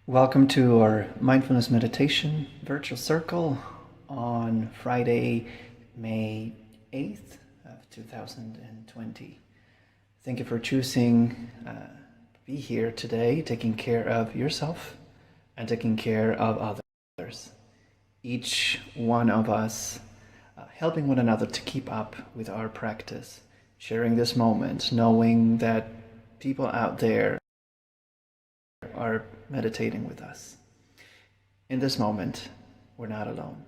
Welcome to our mindfulness meditation virtual circle on Friday, May 8th of 2020. Thank you for choosing to be here today, taking care of yourself and taking care of others. Each one of us helping one another to keep up with our practice, sharing this moment, knowing that people out there are meditating with us. In this moment, we're not alone.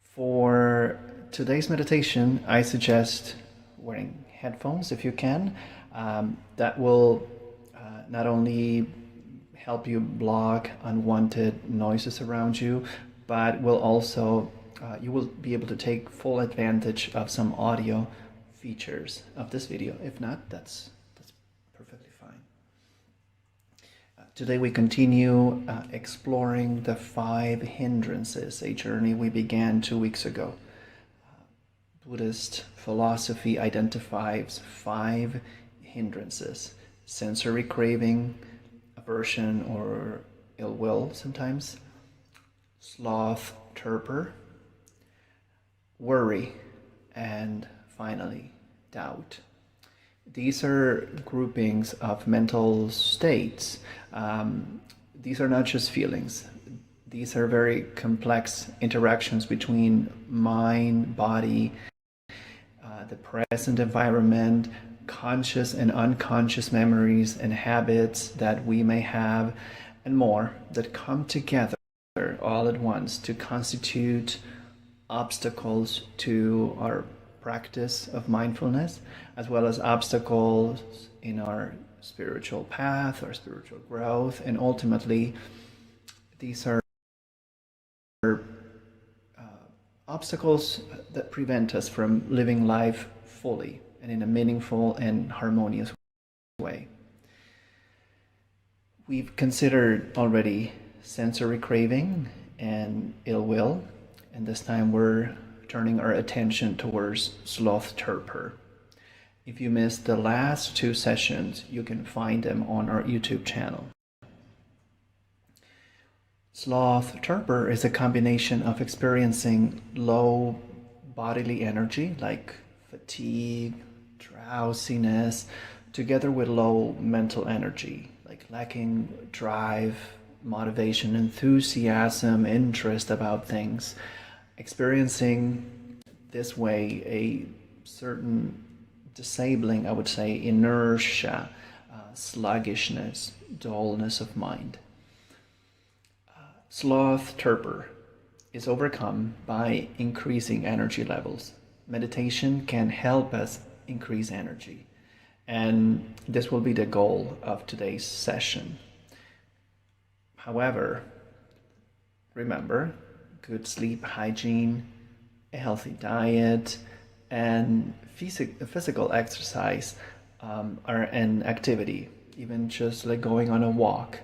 For today's meditation, I suggest wearing headphones if you can. That will not only help you block unwanted noises around you, but will also you will be able to take full advantage of some audio features of this video. If not, that's perfectly fine. Today we continue exploring the 5 hindrances, a journey we began 2 weeks ago. Buddhist philosophy identifies 5 hindrances: sensory craving, aversion or ill will sometimes, sloth-torpor, worry, and finally doubt. These are groupings of mental states. These are not just feelings. These are very complex interactions between mind, body, the present environment, conscious and unconscious memories and habits that we may have, and more, that come together all at once to constitute obstacles to our practice of mindfulness, as well as obstacles in our spiritual path, our spiritual growth, and ultimately these are obstacles that prevent us from living life fully and in a meaningful and harmonious way. We've considered already sensory craving and ill will, and this time we're turning our attention towards sloth-torpor. If you missed the last 2 sessions, you can find them on our YouTube channel. Sloth-torpor is a combination of experiencing low bodily energy like fatigue, drowsiness, together with low mental energy like lacking drive, motivation, enthusiasm, interest about things. Experiencing this way a certain disabling, I would say, inertia, sluggishness, dullness of mind. Sloth-torpor is overcome by increasing energy levels. Meditation can help us increase energy, and this will be the goal of today's session. However, remember, good sleep hygiene, a healthy diet, and physical exercise are an activity, even just like going on a walk,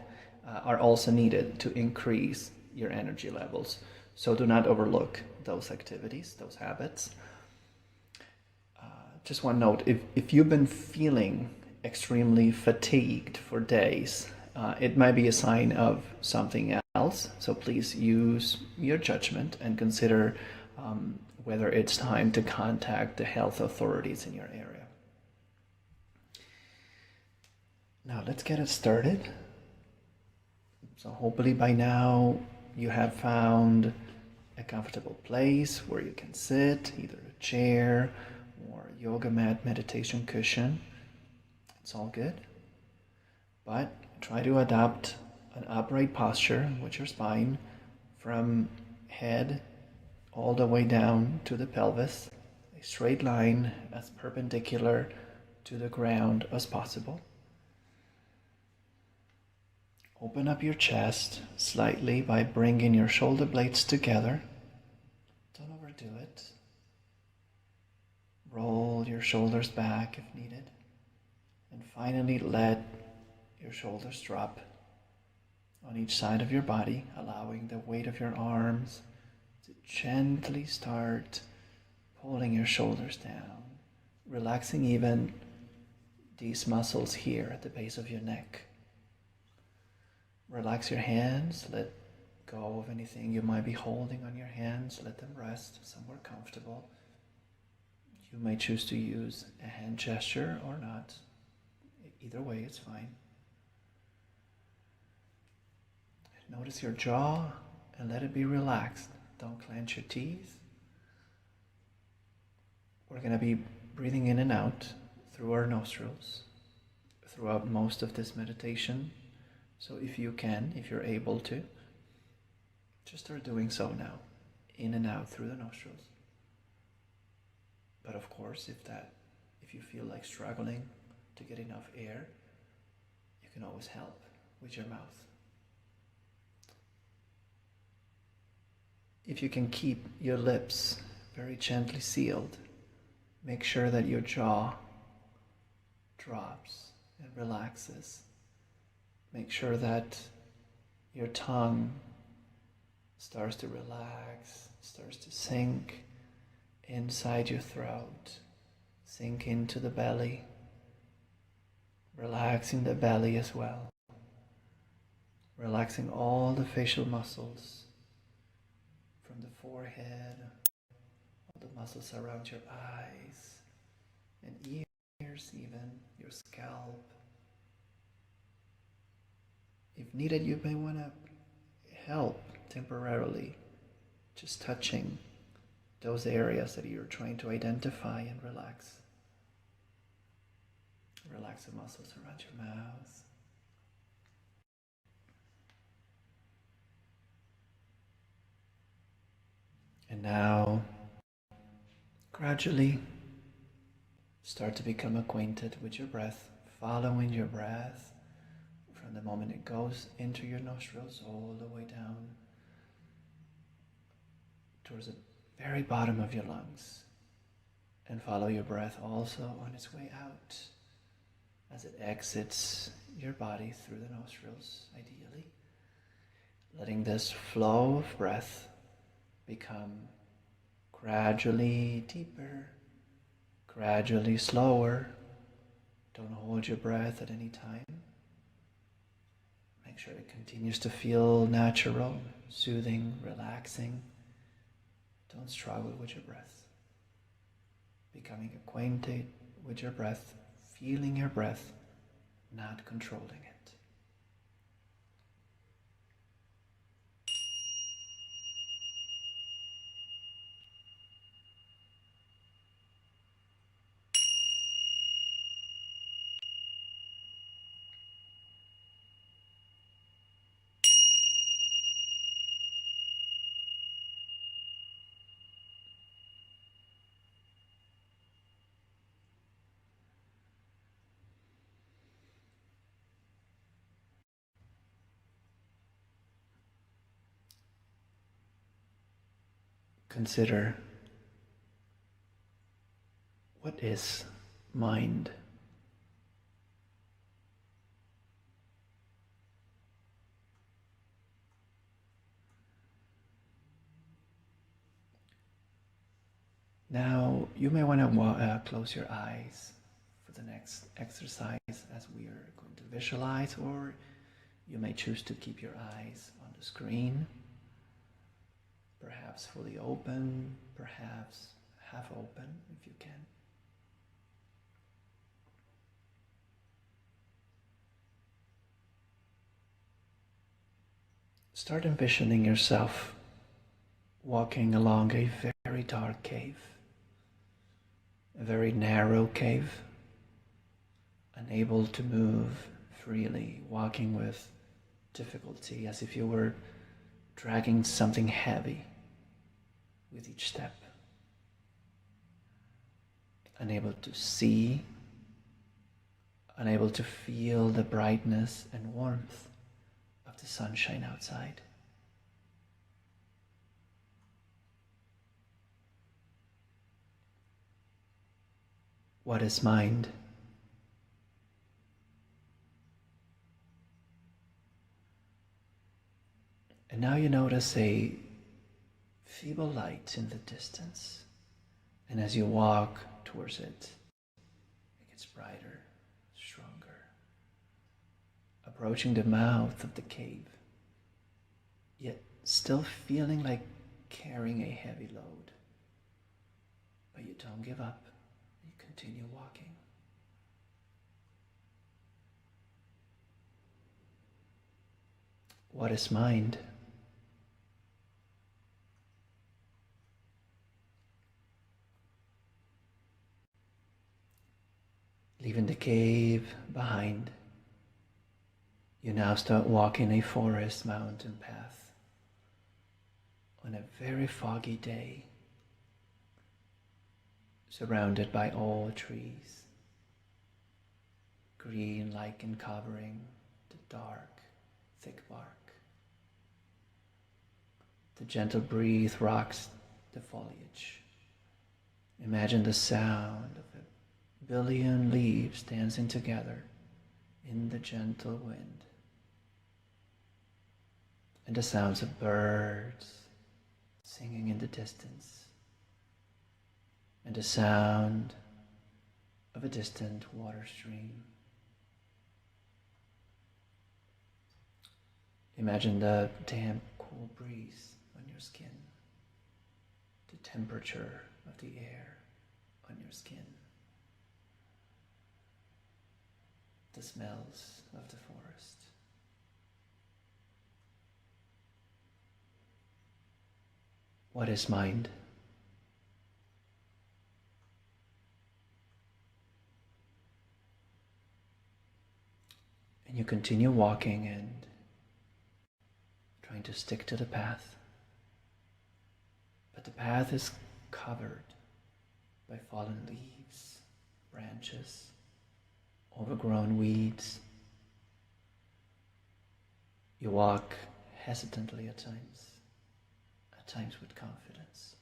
are also needed to increase your energy levels. So do not overlook those activities, those habits. Just one note, if you've been feeling extremely fatigued for days, it might be a sign of something else. So please use your judgment and consider whether it's time to contact the health authorities in your area. Now let's get it started. So hopefully by now you have found a comfortable place where you can sit, either a chair or yoga mat, meditation cushion. It's all good. But try to adopt an upright posture with your spine from head all the way down to the pelvis, a straight line as perpendicular to the ground as possible. Open up your chest slightly by bringing your shoulder blades together. Don't overdo it. Roll your shoulders back if needed. And finally let your shoulders drop on each side of your body, allowing the weight of your arms to gently start pulling your shoulders down, relaxing even these muscles here at the base of your neck. Relax your hands, let go of anything you might be holding on your hands, let them rest somewhere comfortable. You may choose to use a hand gesture or not. Either way, it's fine. Notice your jaw and let it be relaxed. Don't clench your teeth. We're going to be breathing in and out through our nostrils throughout most of this meditation. So if you can, if you're able to, just start doing so now, in and out through the nostrils. But of course, if you feel like struggling to get enough air, you can always help with your mouth. If you can keep your lips very gently sealed, make sure that your jaw drops and relaxes. Make sure that your tongue starts to relax, starts to sink inside your throat, sink into the belly, relaxing the belly as well, relaxing all the facial muscles from the forehead, all the muscles around your eyes and ears, even your scalp. If needed, you may want to help temporarily, just touching those areas that you're trying to identify and relax. Relax the muscles around your mouth. And now, gradually, start to become acquainted with your breath, following your breath from the moment it goes into your nostrils all the way down towards the very bottom of your lungs. And follow your breath also on its way out as it exits your body through the nostrils, ideally. Letting this flow of breath become gradually deeper, gradually slower. Don't hold your breath at any time. Make sure it continues to feel natural, soothing, relaxing. Don't struggle with your breath. Becoming acquainted with your breath, feeling your breath, not controlling it. Consider, what is mind? Now, you may want to close your eyes for the next exercise as we are going to visualize, or you may choose to keep your eyes on the screen, perhaps fully open, perhaps half open if you can. Start envisioning yourself walking along a very dark cave, a very narrow cave, unable to move freely, walking with difficulty, as if you were dragging something heavy with each step. Unable to see, unable to feel the brightness and warmth of the sunshine outside. What is mind? And now you notice a feeble light in the distance. And as you walk towards it, it gets brighter, stronger. Approaching the mouth of the cave, yet still feeling like carrying a heavy load. But you don't give up, you continue walking. What is mind? Leaving the cave behind, you now start walking a forest mountain path on a very foggy day, surrounded by all trees, green lichen covering the dark, thick bark. The gentle breeze rocks the foliage. Imagine the sound of a billion leaves dancing together in the gentle wind, and the sounds of birds singing in the distance, and the sound of a distant water stream. Imagine the damp, cool breeze on your skin, the temperature of the air on your skin, the smells of the forest. What is mind? And you continue walking and trying to stick to the path. But the path is covered by fallen leaves, branches, overgrown weeds. You walk hesitantly at times with confidence.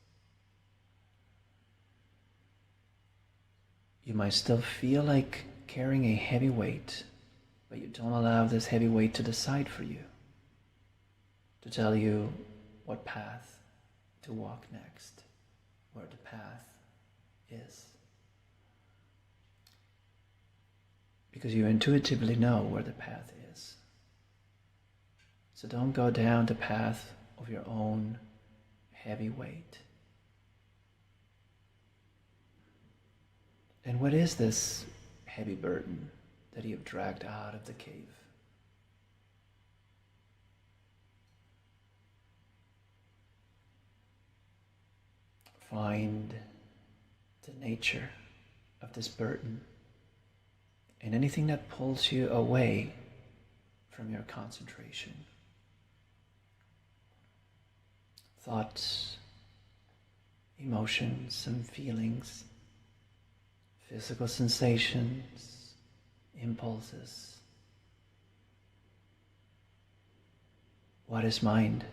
You might still feel like carrying a heavy weight, but you don't allow this heavy weight to decide for you, to tell you what path to walk next, where the path is. Because you intuitively know where the path is. So don't go down the path of your own heavy weight. And what is this heavy burden that you have dragged out of the cave? Find the nature of this burden and anything that pulls you away from your concentration. Thoughts, emotions and feelings, physical sensations, impulses. What is mind?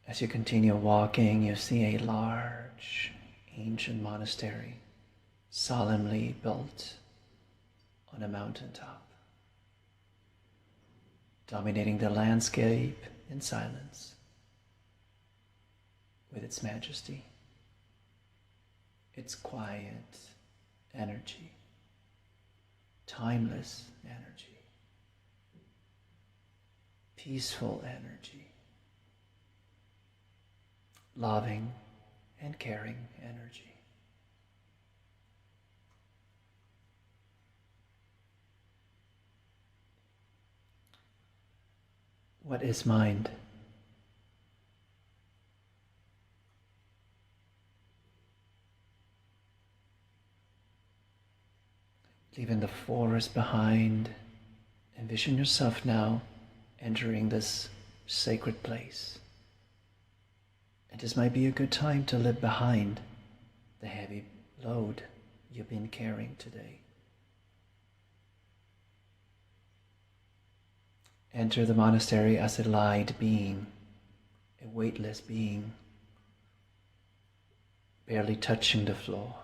As you continue walking, you see a large, ancient monastery, solemnly built on a mountaintop, dominating the landscape in silence with its majesty, its quiet energy, timeless energy, peaceful energy, loving and caring energy. What is mind? Leaving the forest behind, envision yourself now entering this sacred place. And this might be a good time to leave behind the heavy load you've been carrying today. Enter the monastery as a light being, a weightless being, barely touching the floor.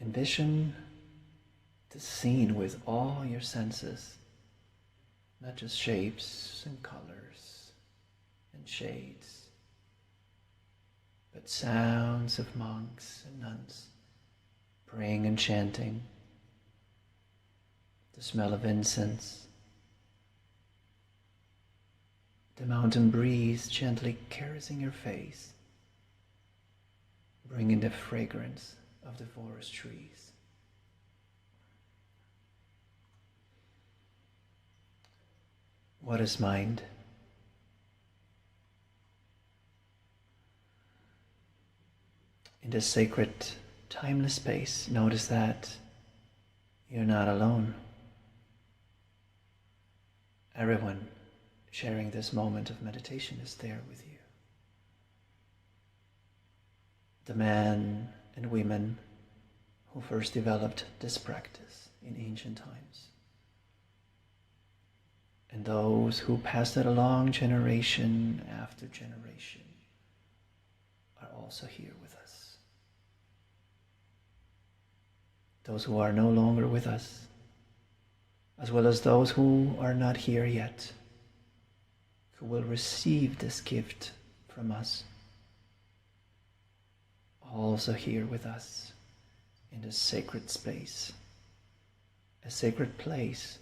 Envision the scene with all your senses, not just shapes and colors and shades, but sounds of monks and nuns praying and chanting, the smell of incense, the mountain breeze gently caressing your face, bringing the fragrance of the forest trees. What is mind? In this sacred, timeless space, notice that you're not alone. Everyone sharing this moment of meditation is there with you. The men and women who first developed this practice in ancient times, and those who passed it along generation after generation are also here with us. Those who are no longer with us, as well as those who are not here yet, who will receive this gift from us, also here with us in this sacred space, a sacred place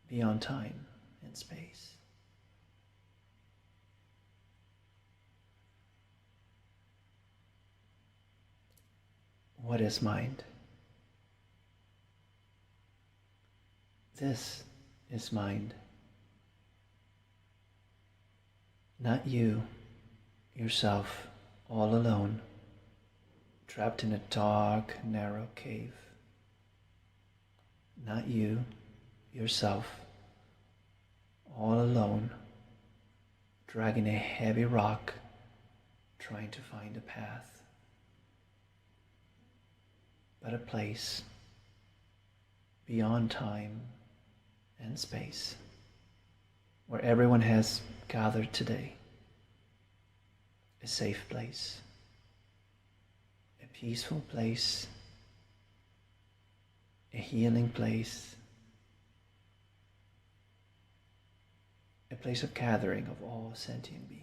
beyond time and space. What is mind? This is mind. Not you, yourself, all alone, trapped in a dark, narrow cave. Not you, yourself, all alone, dragging a heavy rock, trying to find a path. But a place beyond time and space, where everyone has gathered today. A safe place, a peaceful place, a healing place, a place of gathering of all sentient beings.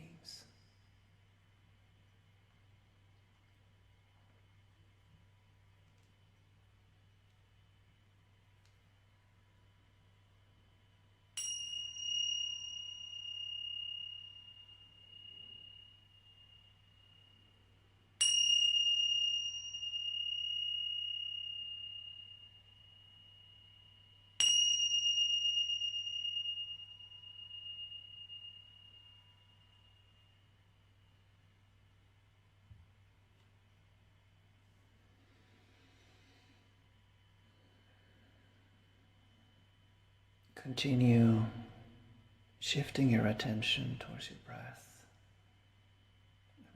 Continue shifting your attention towards your breath.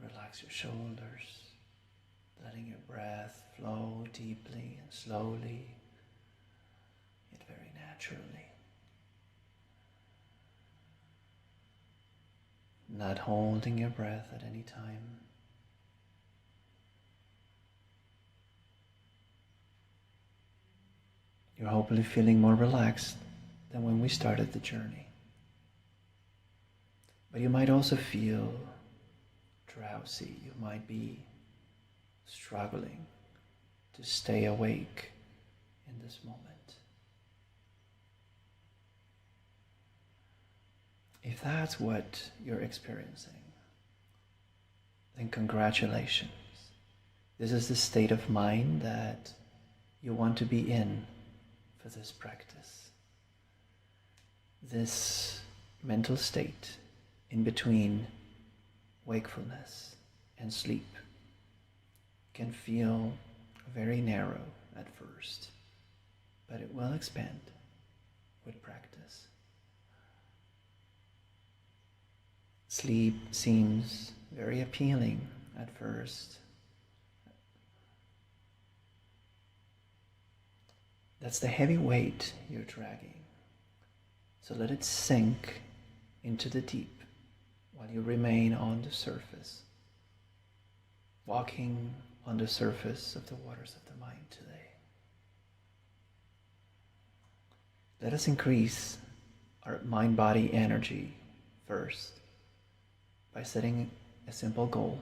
Relax your shoulders, letting your breath flow deeply and slowly, yet very naturally. Not holding your breath at any time. You're hopefully feeling more relaxed than when we started the journey. But you might also feel drowsy. You might be struggling to stay awake in this moment. If that's what you're experiencing, then congratulations. This is the state of mind that you want to be in for this practice. This mental state in between wakefulness and sleep can feel very narrow at first, but it will expand with practice. Sleep seems very appealing at first. That's the heavy weight you're dragging. So let it sink into the deep while you remain on the surface, walking on the surface of the waters of the mind today. Let us increase our mind-body energy first by setting a simple goal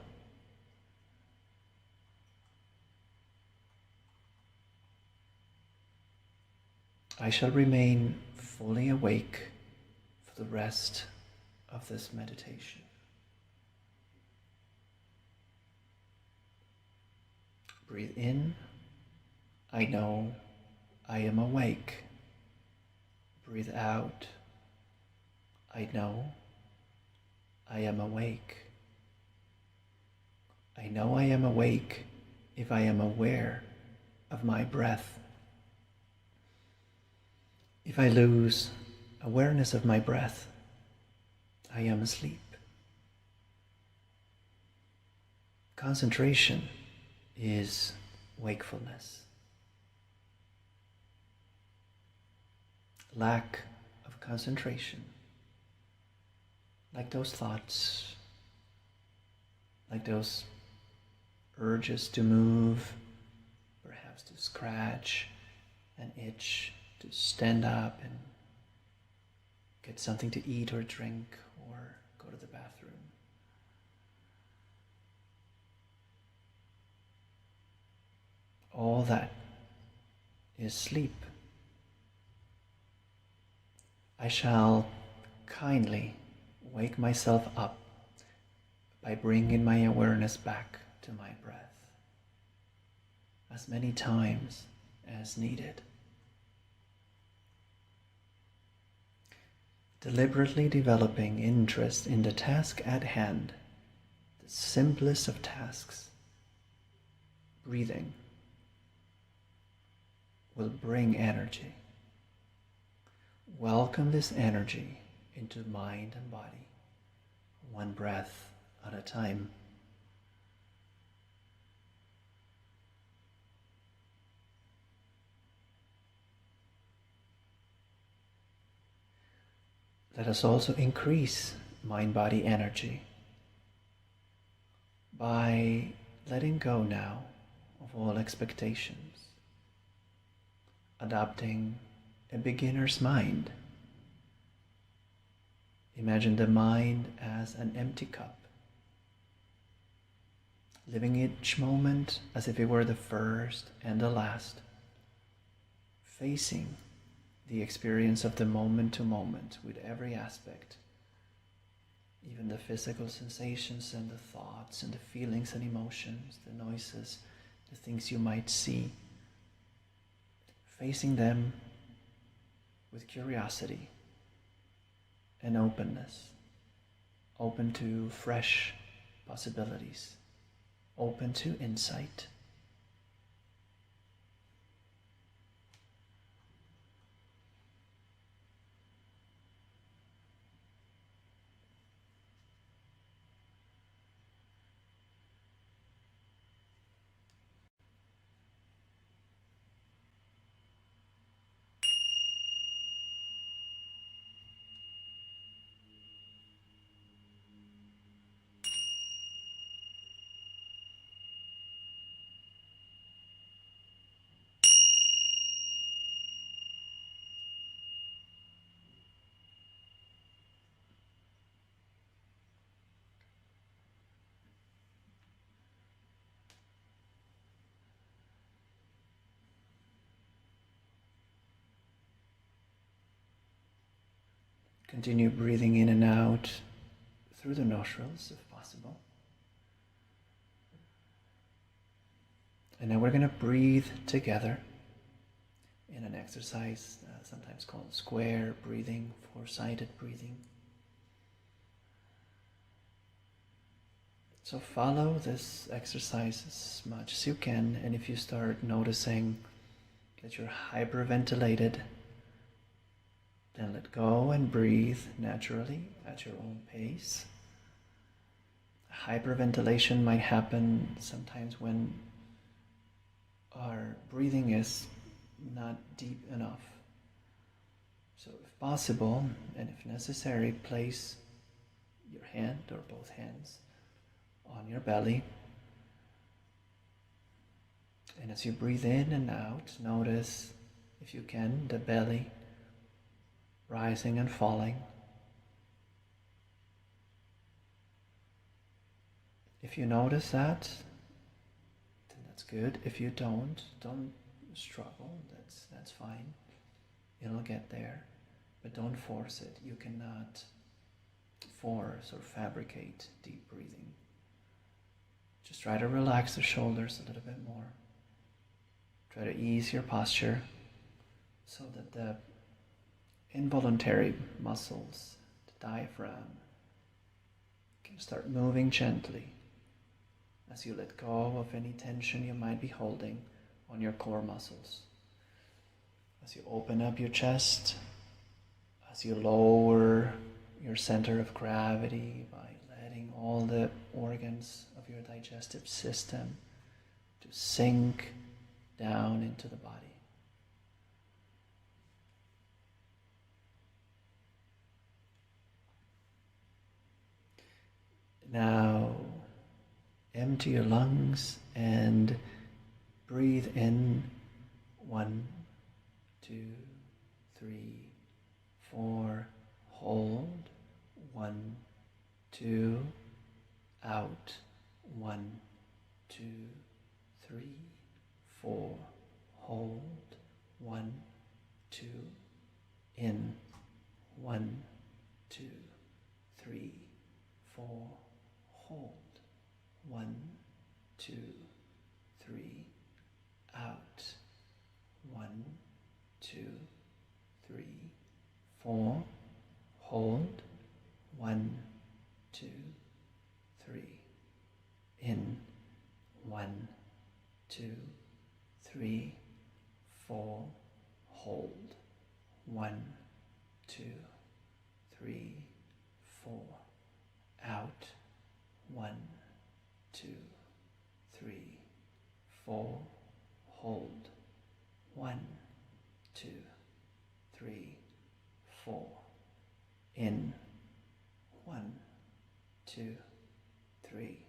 I shall remain fully awake for the rest of this meditation. Breathe in. I know I am awake. Breathe out. I know I am awake. I know I am awake if I am aware of my breath. If I lose awareness of my breath, I am asleep. Concentration is wakefulness. Lack of concentration, like those thoughts, like those urges to move, perhaps to scratch and itch, to stand up and get something to eat or drink or go to the bathroom. All that is sleep. I shall kindly wake myself up by bringing my awareness back to my breath as many times as needed. Deliberately developing interest in the task at hand, the simplest of tasks, breathing, will bring energy. Welcome this energy into mind and body, one breath at a time. Let us also increase mind-body energy by letting go now of all expectations, adopting a beginner's mind. Imagine the mind as an empty cup, living each moment as if it were the first and the last, facing the experience of the moment to moment with every aspect, even the physical sensations and the thoughts and the feelings and emotions, the noises, the things you might see, facing them with curiosity and openness, open to fresh possibilities, open to insight. Continue breathing in and out through the nostrils if possible. And now we're going to breathe together in an exercise sometimes called square breathing, four-sided breathing. So follow this exercise as much as you can, and if you start noticing that you're hyperventilated, then let go and breathe naturally at your own pace. Hyperventilation might happen sometimes when our breathing is not deep enough. So if possible, and if necessary, place your hand or both hands on your belly. And as you breathe in and out, notice, if you can, the belly rising and falling. If you notice that, then that's good. If you don't struggle, that's fine. It'll get there, but don't force it. You cannot force or fabricate deep breathing. Just try to relax the shoulders a little bit more. Try to ease your posture so that the involuntary muscles, the diaphragm, can start moving gently as you let go of any tension you might be holding on your core muscles. As you open up your chest, as you lower your center of gravity by letting all the organs of your digestive system to sink down into the body. Now, empty your lungs and breathe in 1, 2, 3, 4, hold, 1, 2, out, 1, 2, 3, 4, hold, 1, 2, in, 1, 2, 3, 4, hold, 1, 2, 3, out, 1, 2, 3, 4, hold, 1, 2, 3, in, 1, 2, 3, 4, hold, 1, 2, 3, 4, out, 1, 2, 3, 4, hold, 1, 2, 3, 4, in, 1, 2, 3,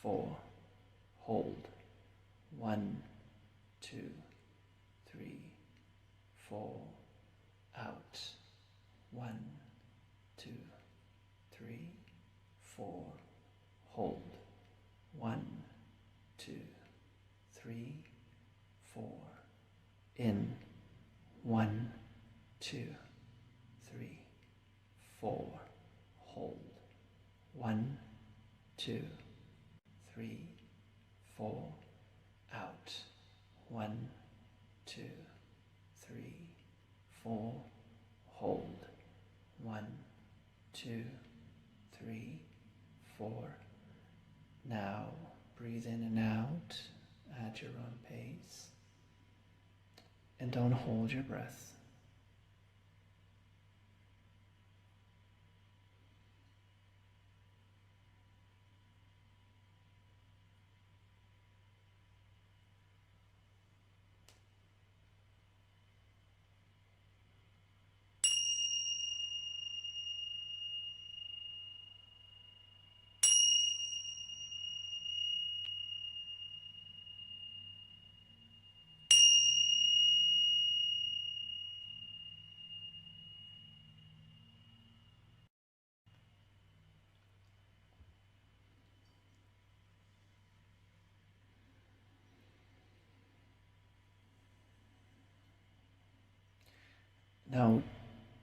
4, hold, 1, 2, 3, 4, out, 1, 2, 3, 4, hold, 1, 2, 3, 4, in, 1, 2, 3, 4, hold, 1, 2, 3, 4, out, 1, 2, 3, 4, hold, 1, 2, 3, 4. Now breathe in and out at your own pace, and don't hold your breath. Now,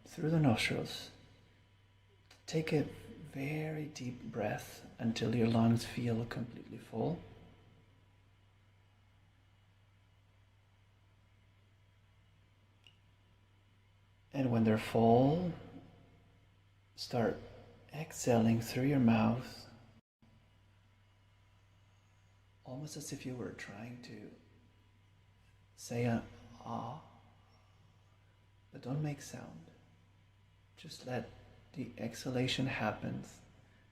through the nostrils, take a very deep breath until your lungs feel completely full. And when they're full, start exhaling through your mouth, almost as if you were trying to say an ah, but don't make sound. Just let the exhalation happen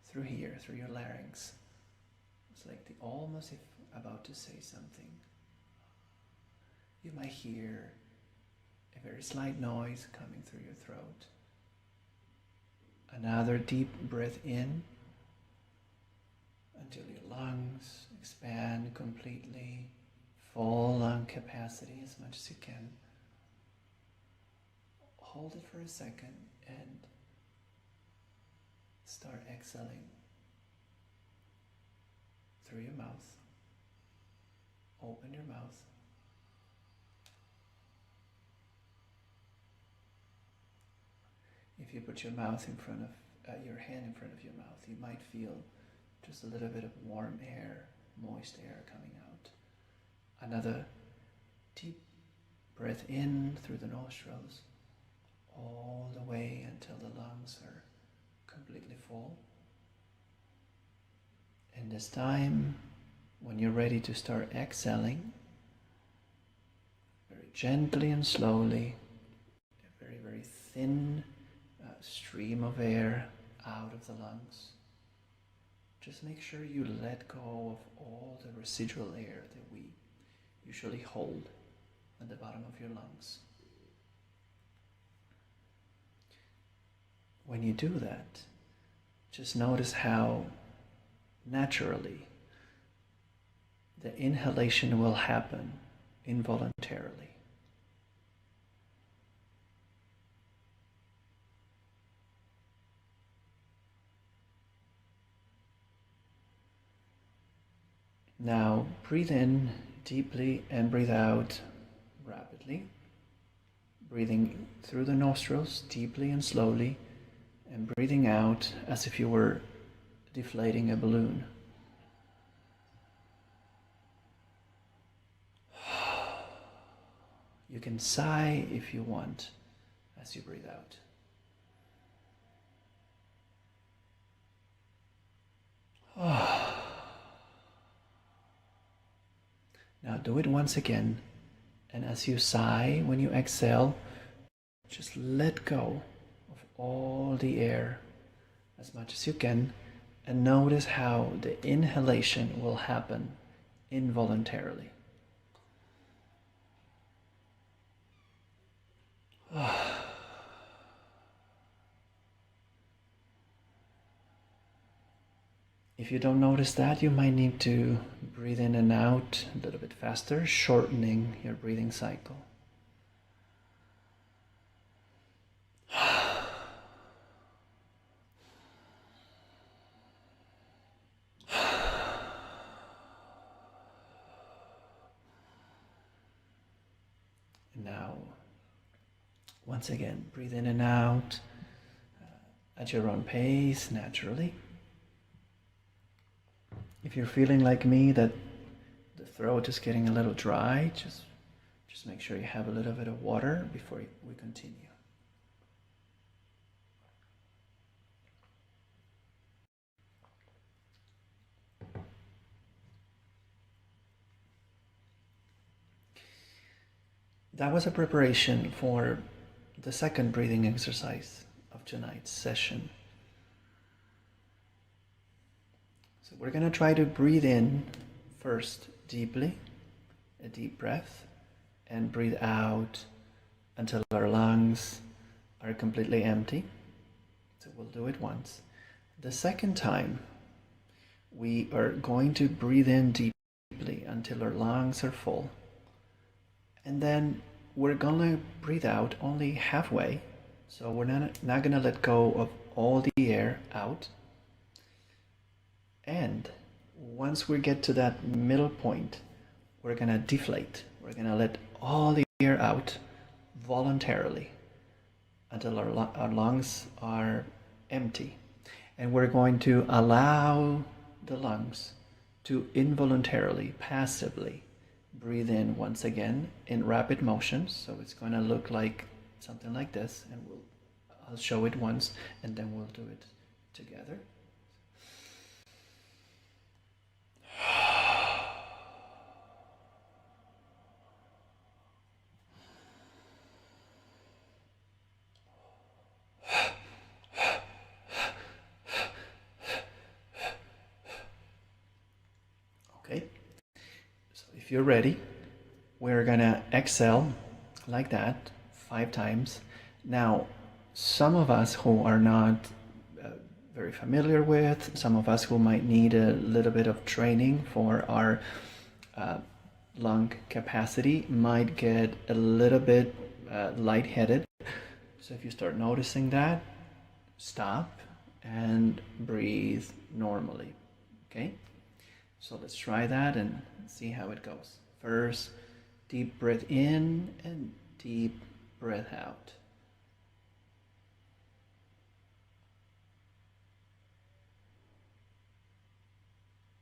through here, through your larynx. It's like almost if about to say something. You might hear a very slight noise coming through your throat. Another deep breath in until your lungs expand completely, full lung capacity as much as you can. Hold it for a second and start exhaling through your mouth. Open your mouth. if you put your mouth in front of your hand in front of your mouth, you might feel just a little bit of warm air, moist air coming out. Another deep breath in through the nostrils, all the way until the lungs are completely full. And this time, when you're ready to start exhaling, very gently and slowly, a very, very thin stream of air out of the lungs. Just make sure you let go of all the residual air that we usually hold at the bottom of your lungs. When you do that, just notice how naturally the inhalation will happen involuntarily. Now breathe in deeply and breathe out rapidly. Breathing through the nostrils deeply and slowly, and breathing out as if you were deflating a balloon. You can sigh if you want as you breathe out. Now do it once again, and as you sigh when you exhale, just let go of all the air as much as you can, and notice how the inhalation will happen involuntarily. If you don't notice that, you might need to breathe in and out a little bit faster, shortening your breathing cycle. Now, once again, breathe in and out at your own pace, naturally. If you're feeling like me that the throat is getting a little dry, just make sure you have a little bit of water before we continue. That was a preparation for the second breathing exercise of tonight's session. So we're going to try to breathe in first deeply, a deep breath, and breathe out until our lungs are completely empty. So we'll do it once. The second time, we are going to breathe in deeply until our lungs are full. And then we're gonna breathe out only halfway. So we're not gonna let go of all the air out. And once we get to that middle point, we're gonna deflate. We're gonna let all the air out voluntarily until our lungs are empty. And we're going to allow the lungs to involuntarily, passively breathe in once again in rapid motions. So it's going to look like something like this, and I'll show it once and then we'll do it together. Okay, so if you're ready, we're gonna exhale like that 5 times. Now, some of us who are not very familiar with, some of us who might need a little bit of training for our lung capacity might get a little bit lightheaded. So if you start noticing that, stop and breathe normally, okay? So let's try that and see how it goes. First, deep breath in and deep breath out.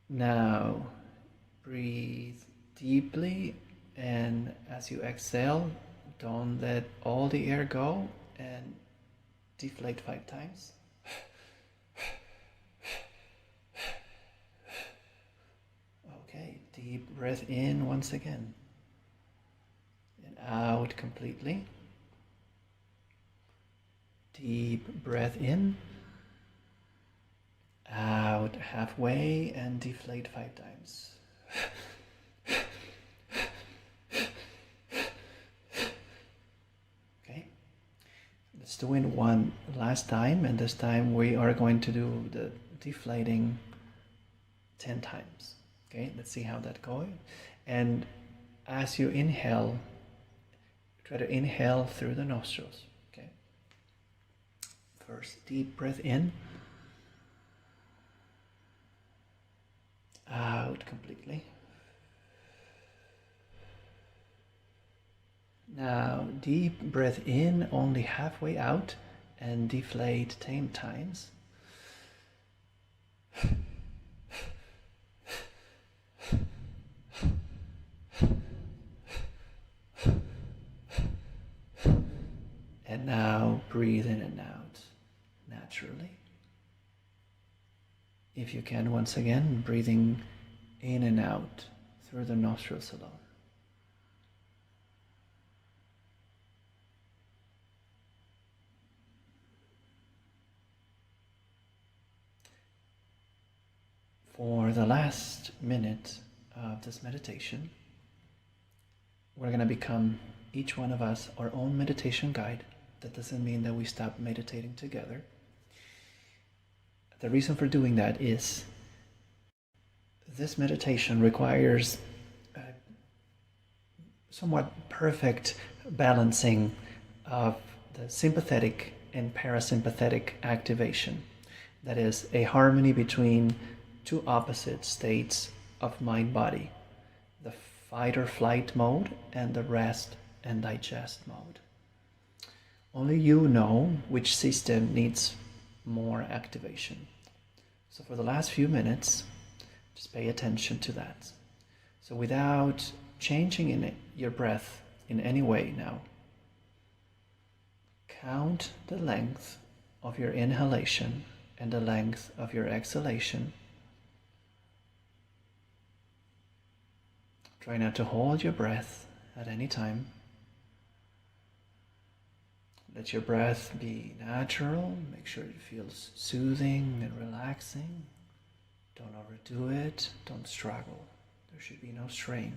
Now breathe deeply, and as you exhale, don't let all the air go and deflate 5 times. Okay, deep breath in once again and out completely. Deep breath in, out halfway, and deflate 5 times. Okay, let's do it one last time, and this time we are going to do the deflating 10 times. Okay, let's see how that goes. And as you inhale, try to inhale through the nostrils. Okay, first deep breath in, out completely. Now deep breath in only halfway out and deflate 10 times. And now breathe in and out naturally. If you can, once again, breathing in and out through the nostrils alone. For the last minute of this meditation, we're going to become, each one of us, our own meditation guide. That doesn't mean that we stop meditating together. The reason for doing that is this meditation requires a somewhat perfect balancing of the sympathetic and parasympathetic activation. That is a harmony between two opposite states of mind-body, the fight or flight mode and the rest and digest mode. Only you know which system needs more activation. So for the last few minutes, just pay attention to that. So without changing your breath in any way now, count the length of your inhalation and the length of your exhalation. Try not to hold your breath at any time. Let your breath be natural. Make sure it feels soothing and relaxing. Don't overdo it. Don't struggle. There should be no strain.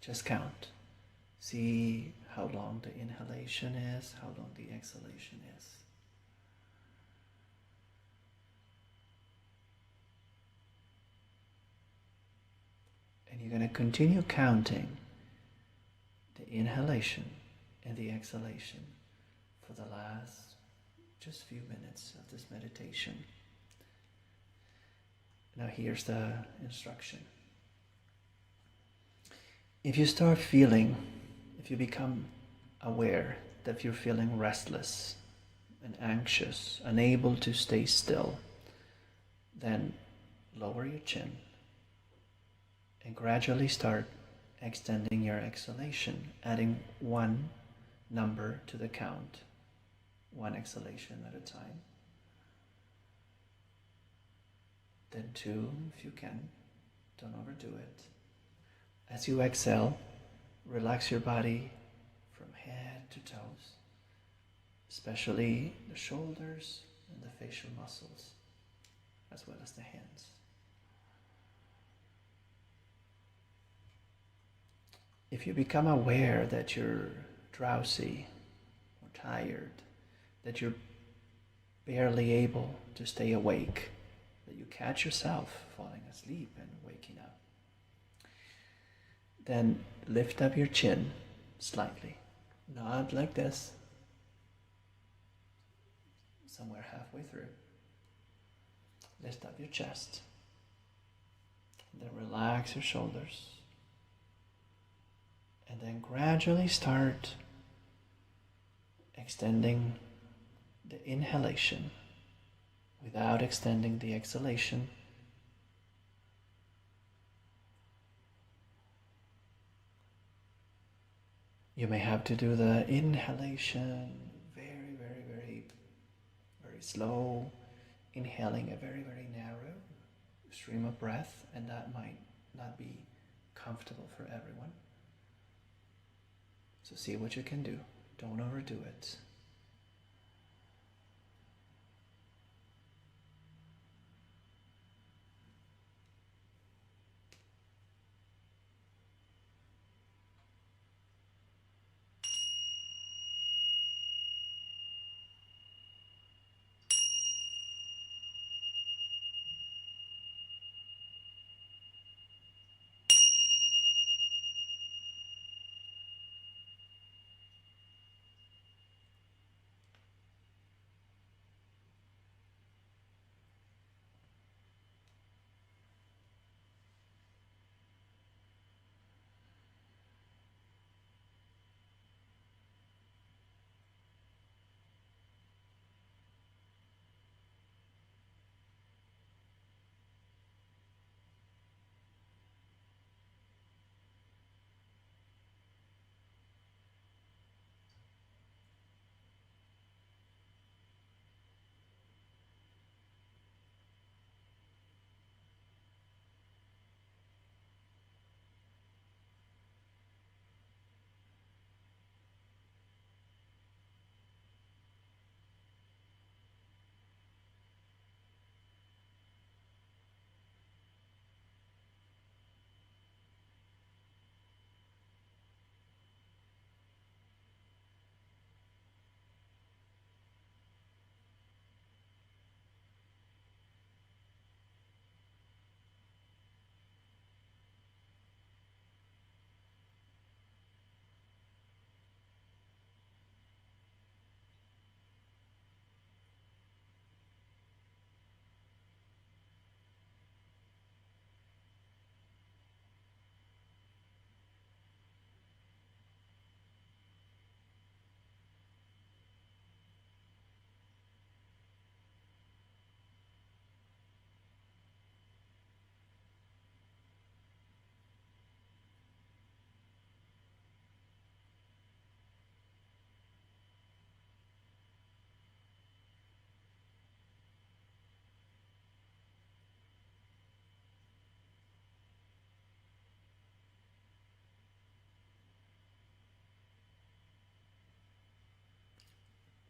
Just count. See how long the inhalation is, how long the exhalation is. And you're going to continue counting the inhalation and the exhalation for the last just few minutes of this meditation. Now here's the instruction. If you start feeling, if you become aware that you're feeling restless and anxious, unable to stay still, then lower your chin and gradually start extending your exhalation, adding one number to the count, one exhalation at a time. Then 2 if you can, don't overdo it. As you exhale, relax your body from head to toes, especially the shoulders and the facial muscles, as well as the hands. If you become aware that you're drowsy or tired, that you're barely able to stay awake, that you catch yourself falling asleep and waking up, then lift up your chin slightly, not like this, somewhere halfway through. Lift up your chest, and then relax your shoulders. And then gradually start extending the inhalation without extending the exhalation You may have to do the inhalation very, very, very, very slow, inhaling a very, very narrow stream of breath, and that might not be comfortable for everyone. So see what you can do. Don't overdo it.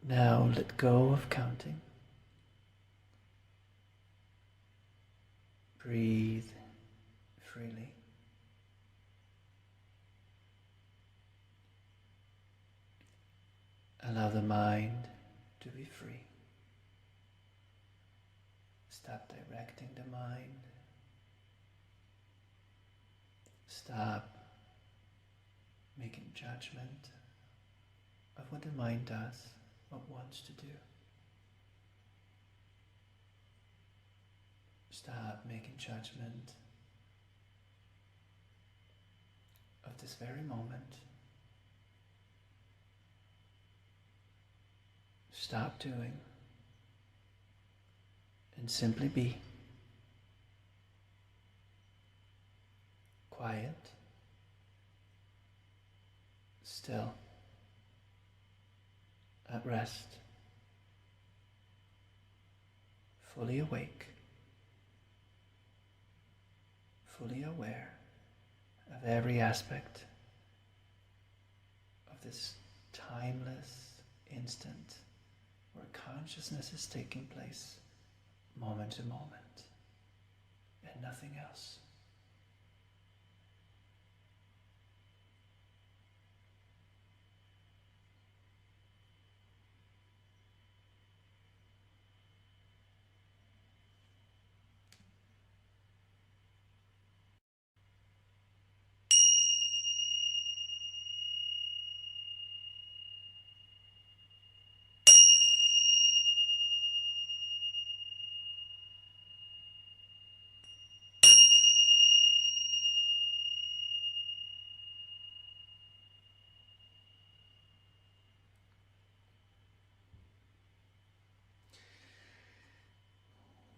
Now let go of counting. Breathe freely. Allow the mind to be free. Stop directing the mind. Stop making judgment of what the mind does or wants to do. Stop making judgment of this very moment. Stop doing and simply be quiet, still, at rest, fully awake, fully aware of every aspect of this timeless instant where consciousness is taking place moment to moment and nothing else.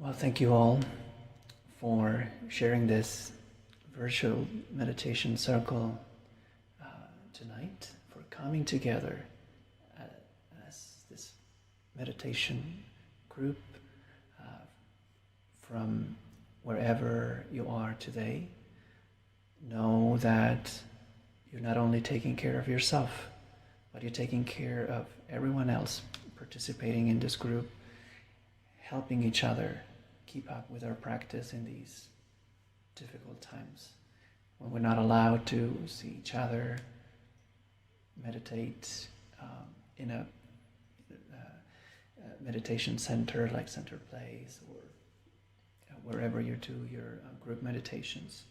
Well, thank you all for sharing this virtual meditation circle tonight, for coming together as this meditation group from wherever you are today. Know that you're not only taking care of yourself, but you're taking care of everyone else participating in this group, helping each other keep up with our practice in these difficult times when we're not allowed to see each other, meditate in a meditation center like Center Place or wherever you do your group meditations.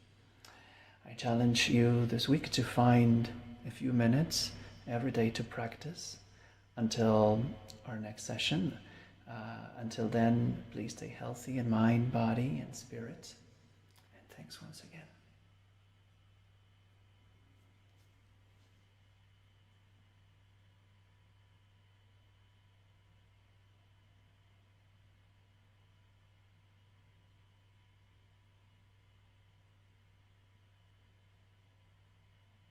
I challenge you this week to find a few minutes every day to practice until our next session. Until then, please stay healthy in mind, body, and spirit. And thanks once again.